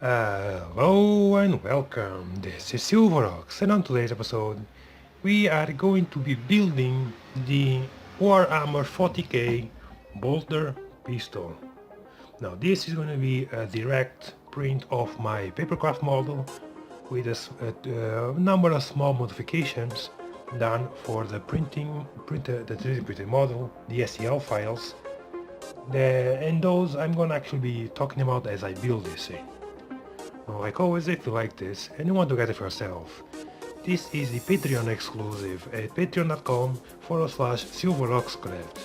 Hello and welcome, this is Silverox, and on today's episode we are going to be building the Warhammer 40k bolter pistol. Now this is going to be a direct print of my papercraft model with a number of small modifications done for the the 3D printed model, the STL files, and those I'm going to actually be talking about as I build this thing. Well, like always, if you like this and you want to get it for yourself, this is the Patreon exclusive at patreon.com/silveroxcraft.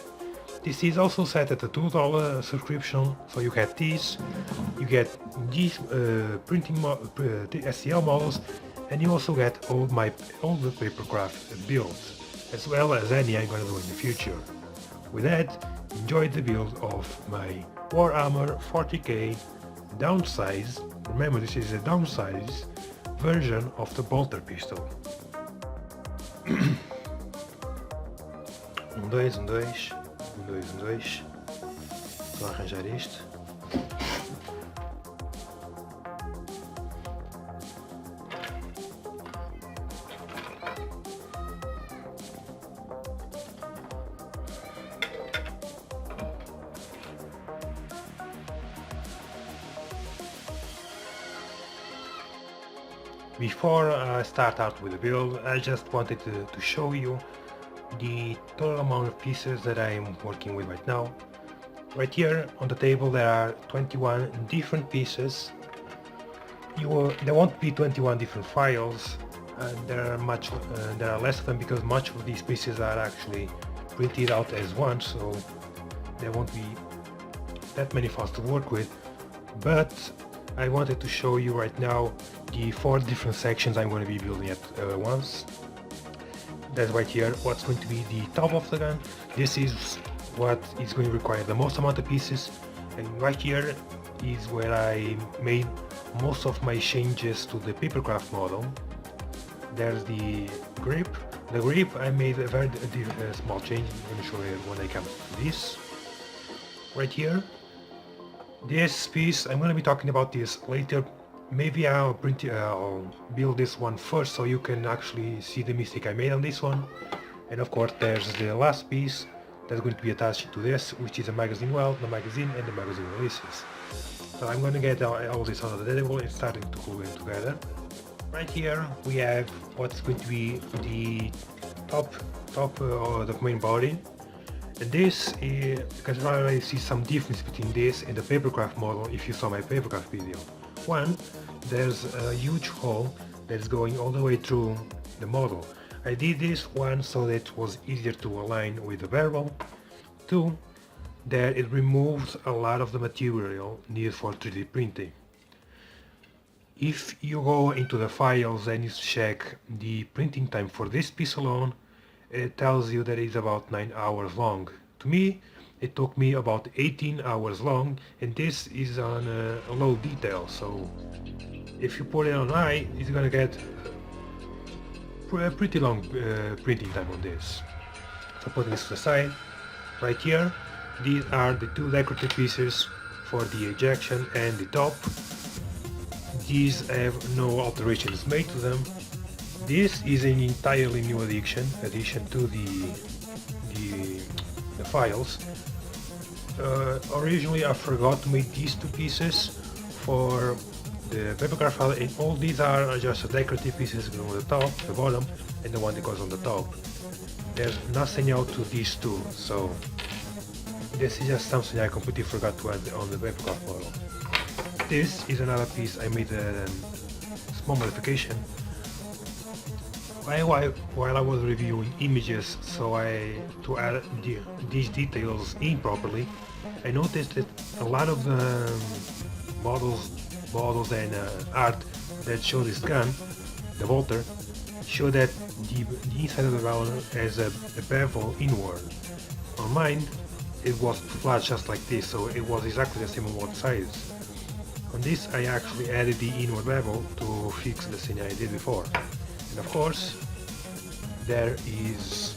This is also set at a $2 subscription, so you get these, you get these STL models, and you also get all the papercraft builds, as well as any I'm gonna do in the future. With that, enjoy the build of my Warhammer 40k downsize. Remember, this is a downsize version of the bolter pistol. Dois. Vou arranjar isto. Before I start out with the build, I just wanted to show you the total amount of pieces that I'm working with right now. Right here on the table there are 21 different pieces. There won't be 21 different files, and there are less of them because much of these pieces are actually printed out as one, so there won't be that many files to work with. But I wanted to show you right now the 4 different sections I'm going to be building at once. That's right here, what's going to be the top of the gun. This is what is going to require the most amount of pieces, and right here is where I made most of my changes to the papercraft model. There's the grip. The grip I made a very small change. I'm going to show you when I come to this. Right here, this piece, I'm going to be talking about this later. Maybe I'll build this one first so you can actually see the mistake I made on this one. And of course there's the last piece that's going to be attached to this, which is a magazine well, the magazine and the magazine releases. So I'm going to get all this out of the table and starting to glue them together. Right here we have what's going to be the top of the main body. And this is, you can already see some difference between this and the papercraft model if you saw my papercraft video. One, there's a huge hole that's going all the way through the model. I did this one so that it was easier to align with the barrel. Two, that it removes a lot of the material needed for 3D printing. If you go into the files and you check the printing time for this piece alone, it tells you that it's about 9 hours long. To me, it took me about 18 hours long, and this is on a low detail, so if you put it on high, it's gonna get a pretty long printing time on this. So putting this to the side, right here, these are the 2 decorative pieces for the ejection and the top. These have no alterations made to them. This is an entirely new addition to the files. Originally I forgot to make these 2 pieces for the papercraft file, and all these are just decorative pieces on the top, the bottom, and the one that goes on the top. There's nothing else to these 2, so this is just something I completely forgot to add on the papercraft model. This is another piece I made a small modification. While I was reviewing images, to add these details in properly, I noticed that a lot of the models and art that show this gun, the bolter, show that the inside of the barrel has a bevel inward. On mine, it was flat just like this, so it was exactly the same on both sides. On this, I actually added the inward bevel to fix the thing I did before. And of course, there is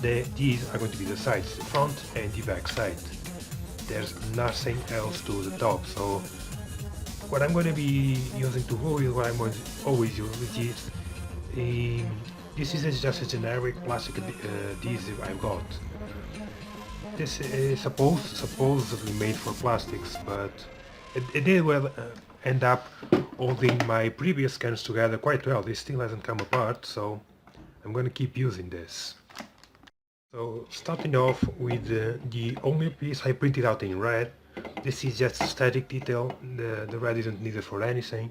these are going to be the sides, the front and the back side. There's nothing else to the top, so what I'm going to be using to glue is what I'm always use, which is this is just a generic plastic adhesive I got. This is supposedly made for plastics, but it did well end up holding my previous scans together quite well. This still hasn't come apart, so I'm going to keep using this. So starting off with the only piece I printed out in red. This is just a static detail, the red isn't needed for anything.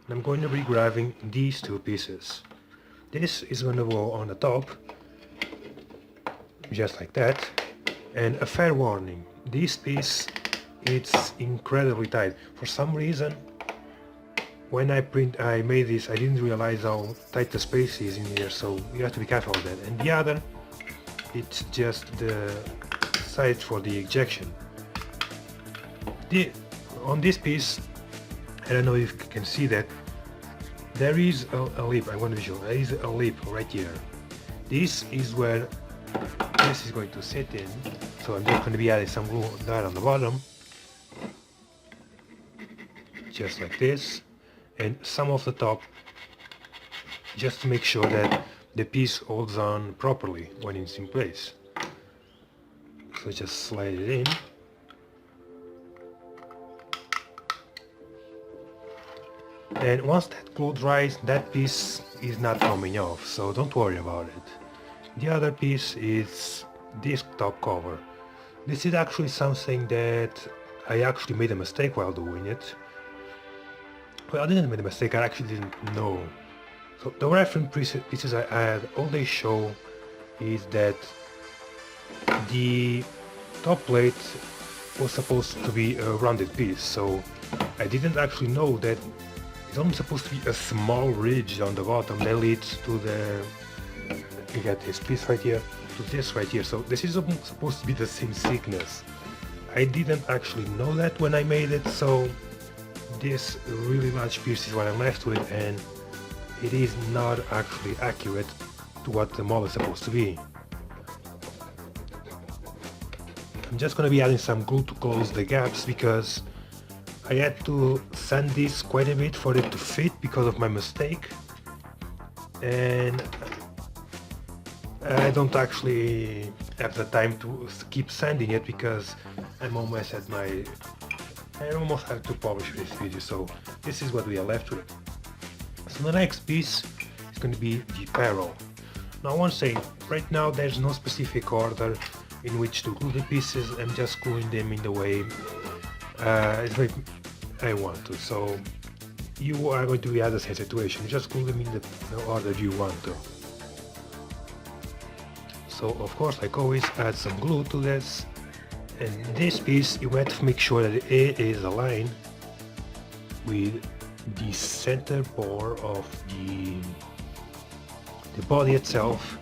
And I'm going to be grabbing these two pieces. This is going to go on the top, just like that. And a fair warning, this piece, it's incredibly tight. For some reason, when I made this, I didn't realize how tight the space is in here, so you have to be careful of that. And the other, it's just the side for the ejection. On this piece, I don't know if you can see that, there is a lip. I'm going to show you. There is a lip right here. This is where this is going to sit in, so I'm just going to be adding some glue there on the bottom, just like this, and some of the top, just to make sure that the piece holds on properly when it's in place. So just slide it in. And once that glue dries, that piece is not coming off, so don't worry about it. The other piece is this top cover. This is actually something that I actually made a mistake while doing it. Well, I didn't make a mistake, I actually didn't know. So the reference pieces I had, all they show is that the top plate was supposed to be a rounded piece, so I didn't actually know that it's only supposed to be a small ridge on the bottom that leads to the, you get this piece right here, to this right here, so this is supposed to be the same thickness. I didn't actually know that when I made it, so this really large piece is what I'm left with, and it is not actually accurate to what the model is supposed to be. I'm just going to be adding some glue to close the gaps because I had to sand this quite a bit for it to fit because of my mistake, and I don't actually have the time to keep sanding it because I'm almost at I almost have to publish this video, so this is what we are left with. So the next piece is going to be the barrel. Now one thing, right now there's no specific order in which to glue the pieces. I'm just gluing them in the way I want to, so you are going to be at the same situation, just glue them in the order you want to. So of course, like always, add some glue to this, and this piece you have to make sure that it is aligned with the center bore of the body itself,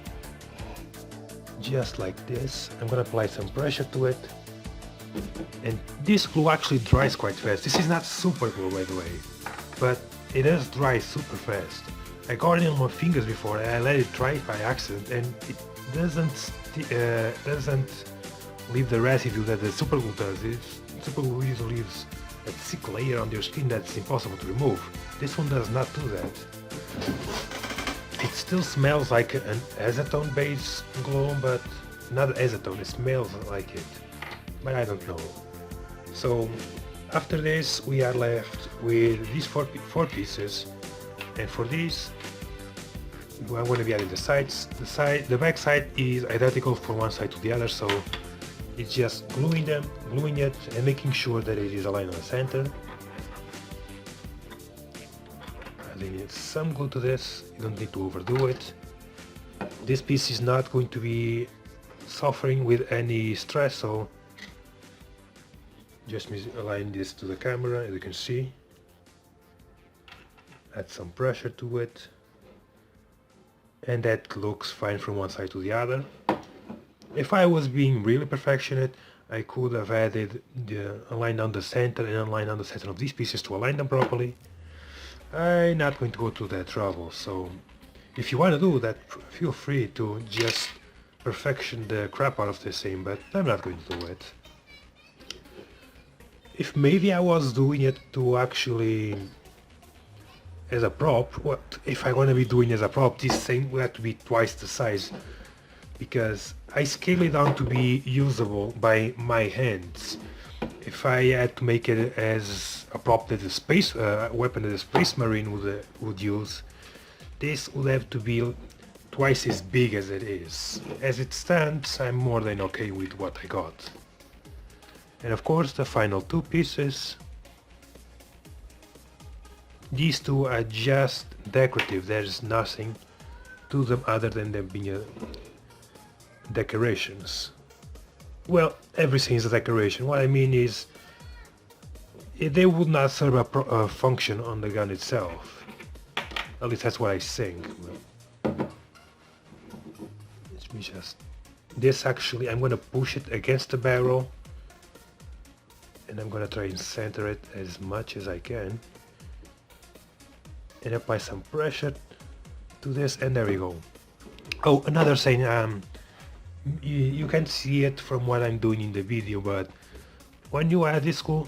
just like this. I'm gonna apply some pressure to it, and this glue actually dries quite fast. This is not super glue, by the way, but it does dry super fast. I got it on my fingers before and I let it dry by accident, and it doesn't leave the residue that the super glue does. Super glue usually leaves a thick layer on your skin that's impossible to remove. This one does not do that. It still smells like an acetone based glue, but not acetone, it smells like it, but I don't know. So after this we are left with these four pieces, and for these I'm going to be adding the sides. The back side is identical from one side to the other, so it's just gluing it and making sure that it is aligned on the center. Adding some glue to this, you don't need to overdo it. This piece is not going to be suffering with any stress, so just align this to the camera, as you can see. Add some pressure to it, and that looks fine from one side to the other. If I was being really perfectionist, I could have added the align down the center and align down the center of these pieces to align them properly. I'm not going to go through that trouble, so if you want to do that, feel free to just perfection the crap out of this thing, but I'm not going to do it. if maybe I was doing it to actually as a prop, what if I'm gonna be doing as a prop, this thing will have to be twice the size, because I scale it down to be usable by my hands. If I had to make it as a prop that the space weapon that the Space Marine would use, this would have to be twice as big as it is. As it stands, I'm more than okay with what I got. And of course the final two pieces. These two are just decorative, there's nothing to them other than them being decorations. Well, everything is a decoration. What I mean is, they would not serve a function on the gun itself. At least that's what I think. Let me just... This actually, I'm gonna push it against the barrel. And I'm gonna try and center it as much as I can. And apply some pressure to this, and there we go. Oh, another thing, you can see it from what I'm doing in the video, but when you add this glue,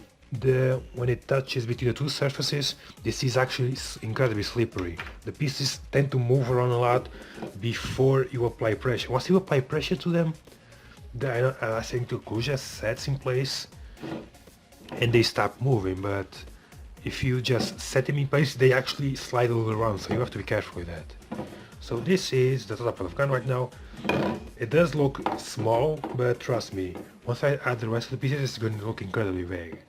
when it touches between the two surfaces, this is actually incredibly slippery. The pieces tend to move around a lot before you apply pressure. Once you apply pressure to them, I think the glue just sets in place and they stop moving, but if you just set them in place, they actually slide all around, so you have to be careful with that. So this is the top of the gun right now. It does look small, but trust me, once I add the rest of the pieces, it's going to look incredibly big.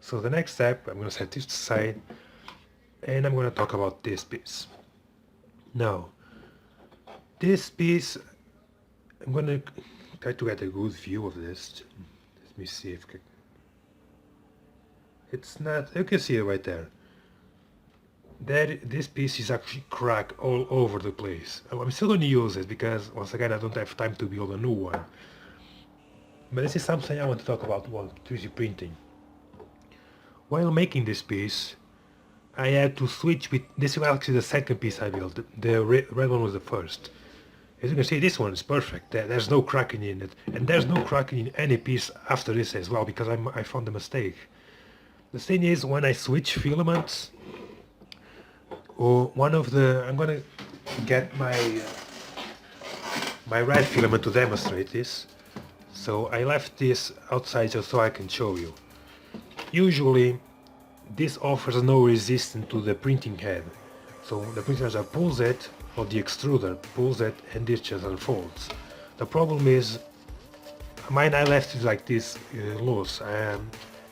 So the next step, I'm going to set this aside, and I'm going to talk about this piece. Now, this piece, I'm going to try to get a good view of this. Let me see if it's not, you can see it right there. This piece is actually cracked all over the place. I'm still going to use it because, once again, I don't have time to build a new one. But this is something I want to talk about while 3D printing. While making this piece, I had to switch with, this is actually the second piece I built, the red one was the first. As you can see, this one is perfect, there's no cracking in it, and there's no cracking in any piece after this as well, because I found a mistake. The thing is, when I switch filaments, I'm gonna get my red filament to demonstrate this. So I left this outside just so I can show you. Usually, this offers no resistance to the printing head. So the printer just pulls it, or the extruder pulls it, and this just unfolds. The problem is, mine I left it like this loose, and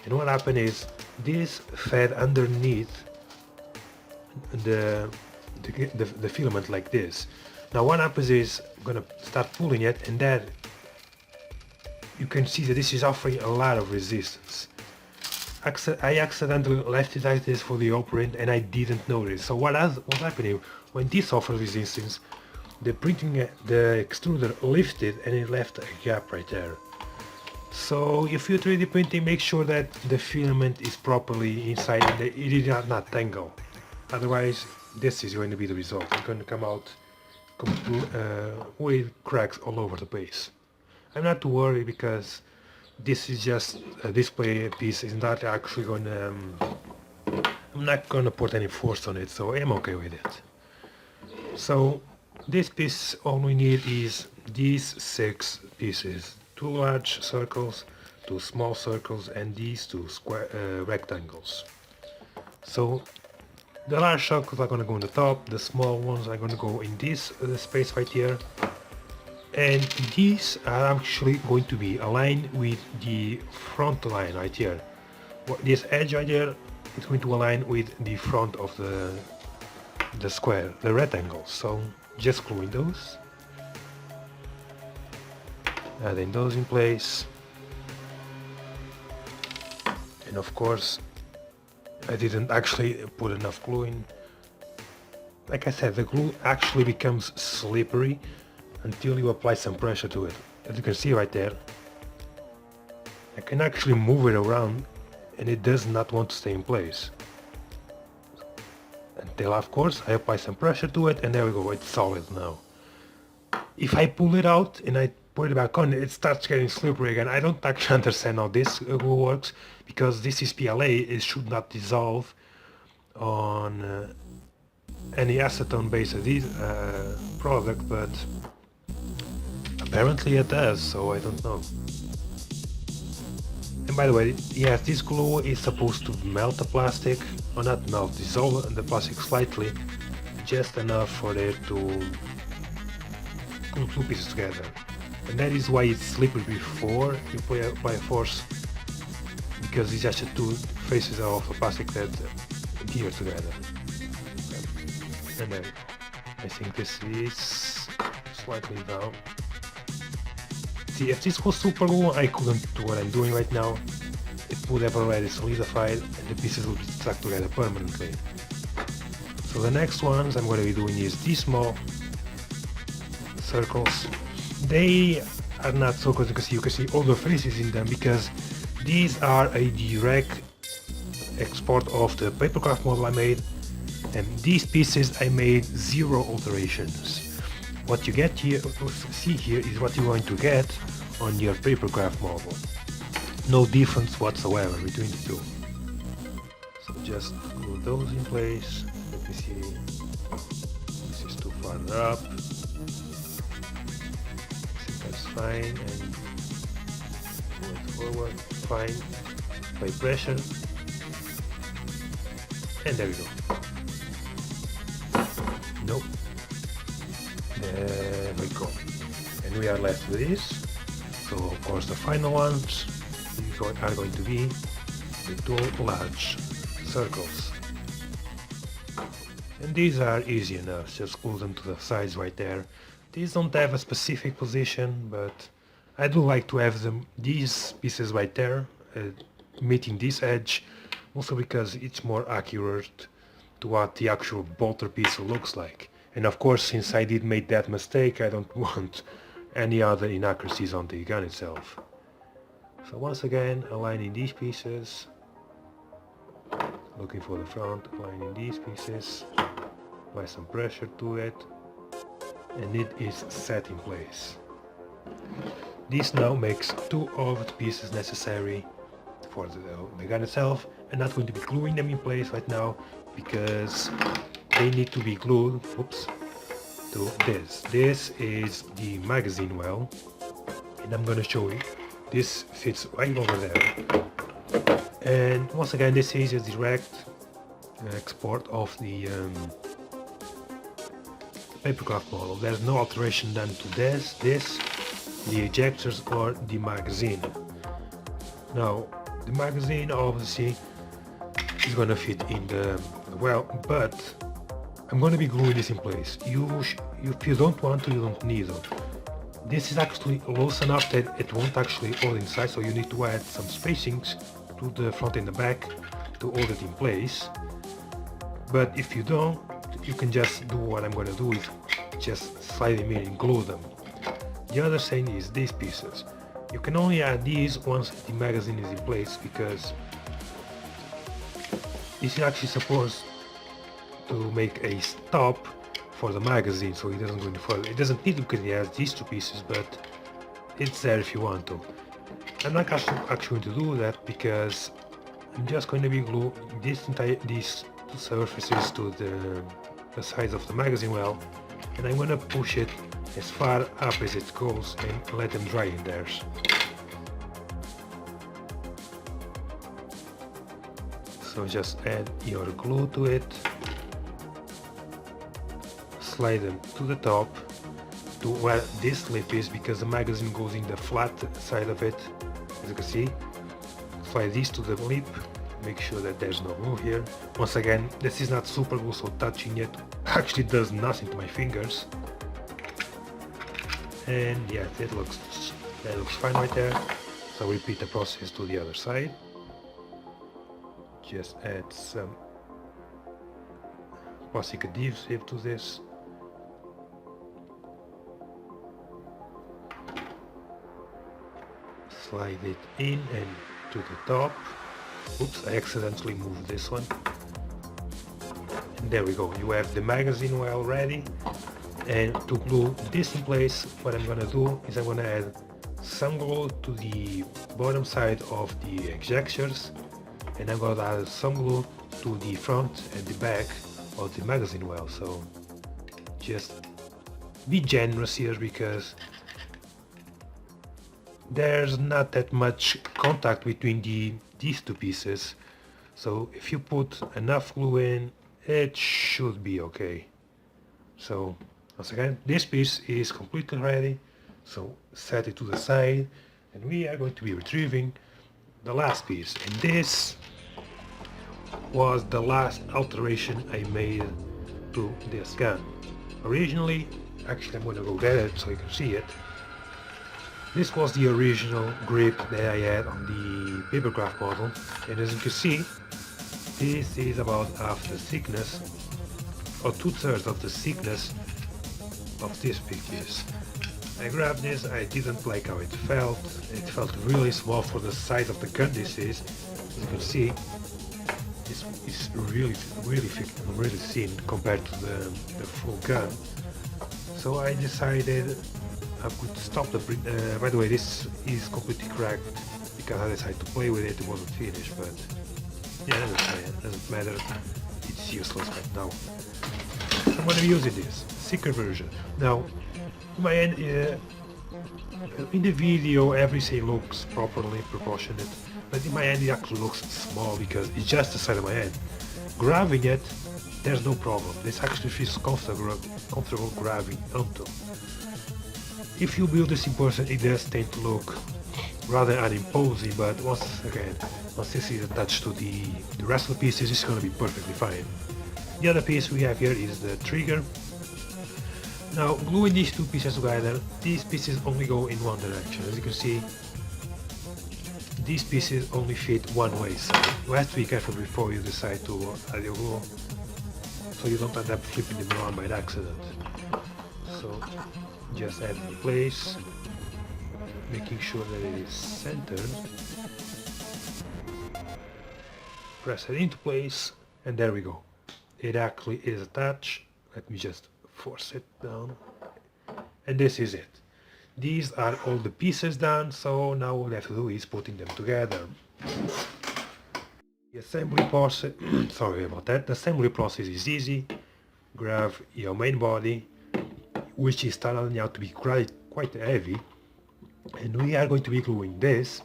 what happened is, this fed underneath the filament like this. Now what happens is, I'm gonna start pulling it, and then you can see that this is offering a lot of resistance. I accidentally left it like this for the operand, and I didn't notice. So what's happening when this offers resistance, the extruder lifted and it left a gap right there. So if you're 3D printing, make sure that the filament is properly inside and it did not tangle. Otherwise, this is going to be the result. It's going to come out with cracks all over the place. I'm not too worried because this is just a display piece. It's not actually going to... I'm not going to put any force on it, so I'm okay with it. So this piece, all we need is these 6 pieces. 2 large circles, 2 small circles, and these 2 square rectangles. So the large circles are going to go on the top, the small ones are going to go in this space right here, and these are actually going to be aligned with the front line right here. This edge right here is going to align with the front of the square, the rectangle. So just gluing those. Adding those in place, and of course I didn't actually put enough glue in. Like I said, the glue actually becomes slippery until you apply some pressure to it. As you can see right there, I can actually move it around and it does not want to stay in place. Until of course I apply some pressure to it, and there we go, it's solid now. If I pull it out and I put it back on, it starts getting slippery again. I don't actually understand how this glue works, because this is PLA, it should not dissolve on any acetone based product, but apparently it does, so I don't know. And by the way, yes, this glue is supposed to melt the plastic, or not melt, dissolve the plastic slightly, just enough for it to glue two pieces together. And that is why it's slippery before you apply force, because it's just two faces of a plastic that adhere together. And then I think this is slightly down. See, if this was super glue, I couldn't do what I'm doing right now. It would have already solidified and the pieces would be stuck together permanently. So the next ones I'm going to be doing is these small circles. They are not circles because you can see all the faces in them, because these are a direct export of the Papercraft model I made, and these pieces I made 0 alterations. What you get here, see here, is what you're going to get on your Papercraft model. No difference whatsoever between the two. So just glue those in place. Let me see. This is too far up. I think that's fine. And pull it forward. Fine. Apply pressure. And there we go. Nope. There we go. And we are left with this. So of course the final ones are going to be the two large circles. And these are easy enough, just glue them to the sides right there. These don't have a specific position, but I do like to have these pieces right there, meeting this edge, also because it's more accurate to what the actual bolter piece looks like. And of course, since I did make that mistake, I don't want any other inaccuracies on the gun itself. So once again, aligning these pieces, looking for the front, aligning these pieces, apply some pressure to it, and it is set in place. This now makes 2 of the pieces necessary for the gun itself. I'm not going to be gluing them in place right now, because they need to be glued, to this. This is the magazine well, and I'm gonna show you. This fits right over there. And once again, this is a direct export of the Papercraft model. There's no alteration done to this, the ejectors or the magazine. Now, the magazine obviously is gonna fit in the well, but I'm gonna be gluing this in place. If you don't want to, you don't need to. This is actually loose enough that it won't actually hold inside, so you need to add some spacings to the front and the back to hold it in place. But if you don't, you can just do what I'm gonna do, is just slide them in and glue them. The other thing is these pieces. You can only add these once the magazine is in place, because this is actually supposed to make a stop for the magazine, so it doesn't go any further. It doesn't need to, because it has these 2 pieces, but it's there if you want to. I'm not actually going to do that, because I'm just going to be gluing these surfaces to the sides of the magazine well, and I'm going to push it as far up as it goes and let them dry in there. So just add your glue to it, slide them to the top, to where this lip is, because the magazine goes in the flat side of it, as you can see. Slide these to the lip, make sure that there's no glue here. Once again, this is not super glue, so touching it actually does nothing to my fingers. And yeah, that looks fine right there. So repeat the process to the other side. Just add some plastic adhesive to this. Slide it in and to the top. Oops, I accidentally moved this one. And there we go, you have the magazine well ready. And to glue this in place, what I'm gonna do is I'm gonna add some glue to the bottom side of the extractors, and I'm gonna add some glue to the front and the back of the magazine well. So just be generous here, because there's not that much contact between these two pieces. So if you put enough glue in, it should be okay. So once again, this piece is completely ready, so set it to the side, and we are going to be retrieving the last piece. And this was the last alteration I made to this gun. Originally, actually I'm going to go get it so you can see it. This was the original grip that I had on the Papercraft model, and as you can see, this is about half the thickness, or 2/3 of the thickness of this big piece. I grabbed this, I didn't like how it felt really small for the size of the gun this is. As you can see, this is really thick and really thin compared to the full gun. So I decided I could stop the print. By the way, this is completely cracked because I decided to play with it. It wasn't finished, but yeah, doesn't matter. It's useless right now. I'm going to be using this thicker version. Now, in my end, in the video, everything looks properly proportionate, but in my hand it actually looks small because it's just the side of my hand. Grabbing it, there's no problem. This actually feels comfortable grabbing onto. If you build this in person, it does tend to look rather unimposing, but once this is attached to the rest of the pieces, it's going to be perfectly fine. The other piece we have here is the trigger. Now, gluing these two pieces together, these pieces only go in one direction. As you can see, these pieces only fit one way, so you have to be careful before you decide to add your glue, so you don't end up flipping them around by accident. So just add it in place, making sure that it is centered. Press it into place, and there we go. It actually is attached. Let me just force it down, and this is it. These are all the pieces done, so now all we have to do is putting them together. The assembly process, sorry about that, the assembly process is easy. Grab your main body, which is turning out to be quite heavy, and we are going to be gluing this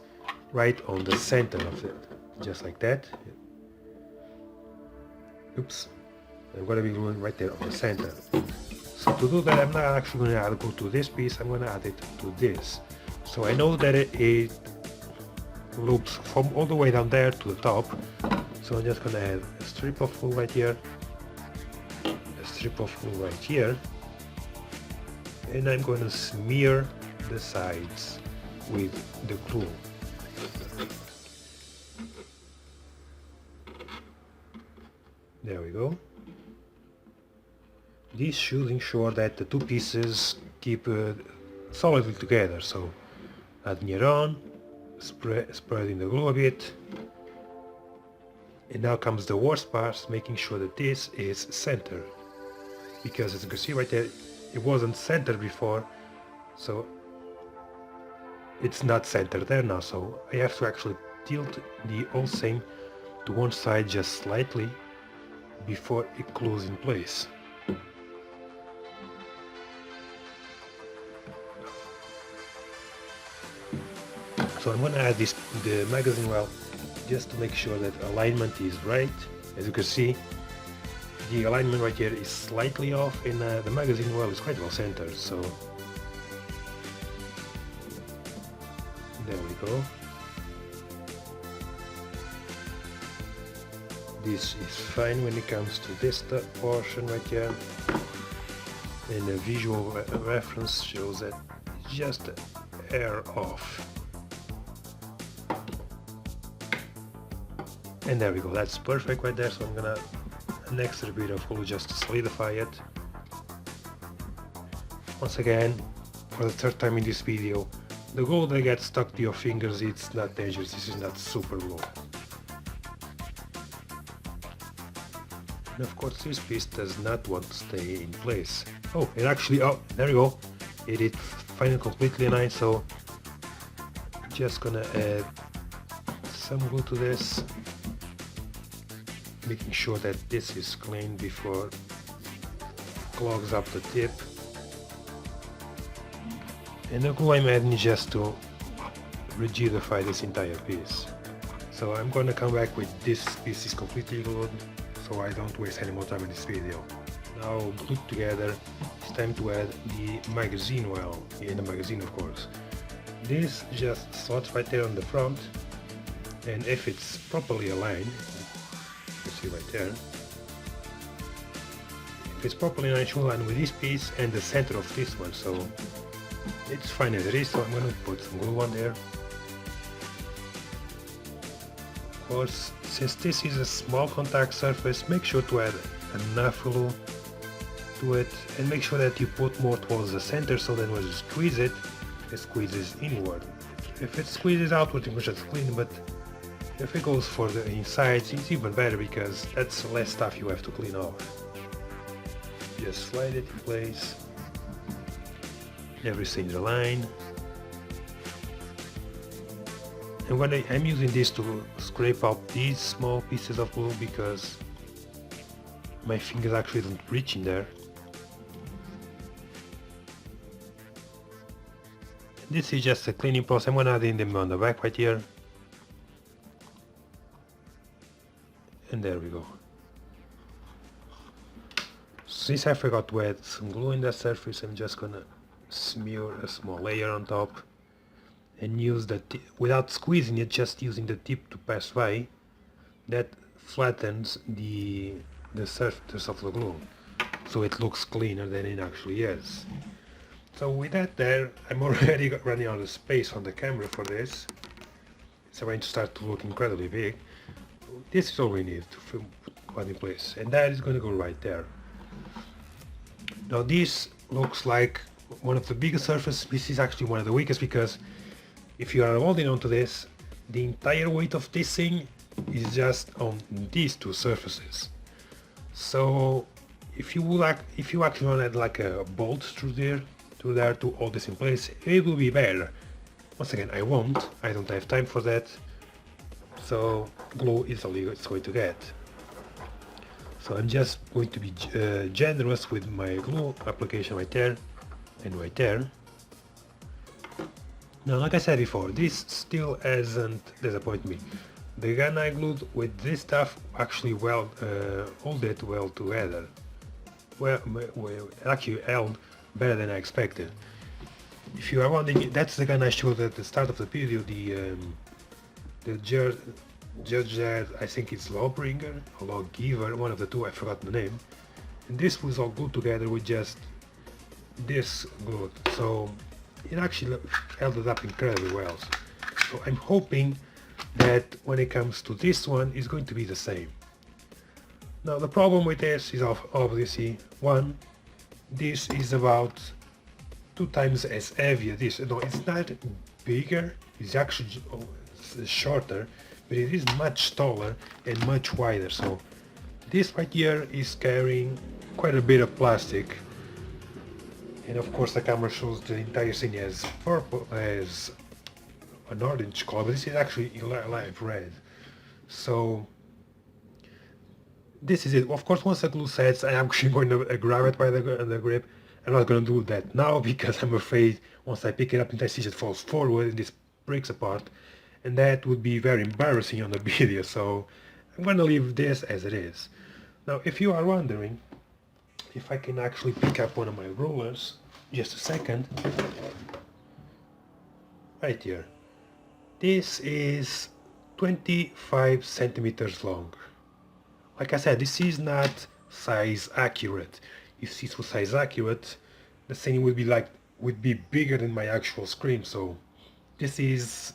right on the center of it, just like that. Oops, I'm going to be gluing right there on the center. So to do that, I'm not actually going to add glue to this piece, I'm going to add it to this. So I know that it loops from all the way down there to the top, so I'm just going to add a strip of glue right here, a strip of glue right here, and I'm going to smear the sides with the glue. There we go. This should ensure that the two pieces keep solidly together, so adding it on, spreading the glue a bit, and now comes the worst part, making sure that this is centered, because as you can see right there, it wasn't centered before, so it's not centered there now, so I have to actually tilt the whole thing to one side just slightly before it glues in place. So I'm going to add the magazine well, just to make sure that alignment is right. As you can see, the alignment right here is slightly off, and the magazine well is quite well centered, so there we go. This is fine when it comes to this portion right here, and the visual reference shows that it's just a hair off. And there we go, that's perfect right there, so I'm gonna an extra bit of glue just to solidify it. Once again, for the third time in this video, the glue that gets stuck to your fingers, it's not dangerous, this is not super glue. And of course this piece does not want to stay in place. Oh, it actually, oh, there you go. It is finally completely aligned, so just gonna add some glue to this, making sure that this is clean before it clogs up the tip. And the glue I'm adding is just to rigidify this entire piece. So I'm gonna come back with this piece is completely glued, so I don't waste any more time in this video. Now glued together, it's time to add the magazine well, in the magazine of course. This just slots right there on the front, and if it's properly aligned, you see right there, if it's properly aligned, it should align with this piece and the center of this one, so it's fine as it is, so I'm going to put some glue on there. Of course, since this is a small contact surface, make sure to add enough glue to it, and make sure that you put more towards the center so that when you squeeze it, it squeezes inward. If it squeezes outward, it's just clean, but if it goes for the insides, it's even better because that's less stuff you have to clean off. Just slide it in place. Everything's aligned. And when I'm using this to scrape out these small pieces of glue because my fingers actually don't reach in there. This is just a cleaning process. I'm gonna add in them on the back right here. And there we go. Since I forgot to add some glue in that surface, I'm just gonna smear a small layer on top and use the tip without squeezing it, just using the tip to pass by. That flattens the surface of the glue, so it looks cleaner than it actually is. So with that there, I'm already running out of space on the camera for this. It's going to start to look incredibly big. This is all we need to put in place, and that is going to go right there. Now this looks like one of the biggest surfaces. This is actually one of the weakest because if you are holding onto this, the entire weight of this thing is just on these two surfaces. So if you actually want to add like a bolt through there to hold this in place, it will be better. Once again, I won't. I don't have time for that. So glue is all it's going to get. So I'm just going to be generous with my glue application right there and right there. Now, like I said before, this still hasn't disappointed me. The gun I glued with this stuff actually hold it well together. Well, actually held better than I expected. If you are wondering, that's the gun I showed at the start of the video, the Judge, I think it's Lawbringer or Lawgiver, one of the two, I forgot the name. And this was all glued together with just this glue, so it actually held it up incredibly well. So I'm hoping that when it comes to this one, it's going to be the same. Now the problem with this is obviously, one, this is about 2 times as heavy as this. No, it's not bigger, it's actually shorter, but it is much taller and much wider. So this right here is carrying quite a bit of plastic, and of course the camera shows the entire thing as purple, as an orange color, but this is actually live red. So this is it. Of course, once the glue sets, I'm actually going to grab it by the grip. I'm not going to do that now because I'm afraid once I pick it up and I see it falls forward and this breaks apart, and that would be very embarrassing on the video. So I'm going to leave this as it is. Now, if you are wondering if I can actually pick up one of my rulers, just a second. Right here. This is 25 centimeters long. Like I said, this is not size accurate. If this was size accurate, the thing would be bigger than my actual screen. So this is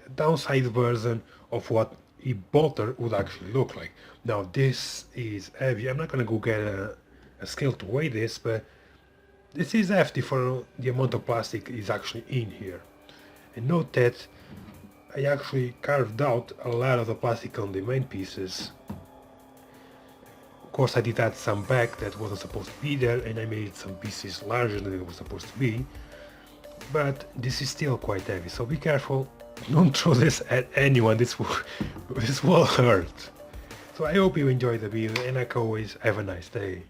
a downside version of what a bolter would actually look like. Now this is heavy. I'm not gonna go get a scale to weigh this, but this is hefty for the amount of plastic is actually in here. And note that I actually carved out a lot of the plastic on the main pieces. course I did add some back that wasn't supposed to be there, and I made some pieces larger than it was supposed to be. But this is still quite heavy, so be careful. Don't throw this at anyone, this will hurt. So I hope you enjoyed the video, and like always, have a nice day.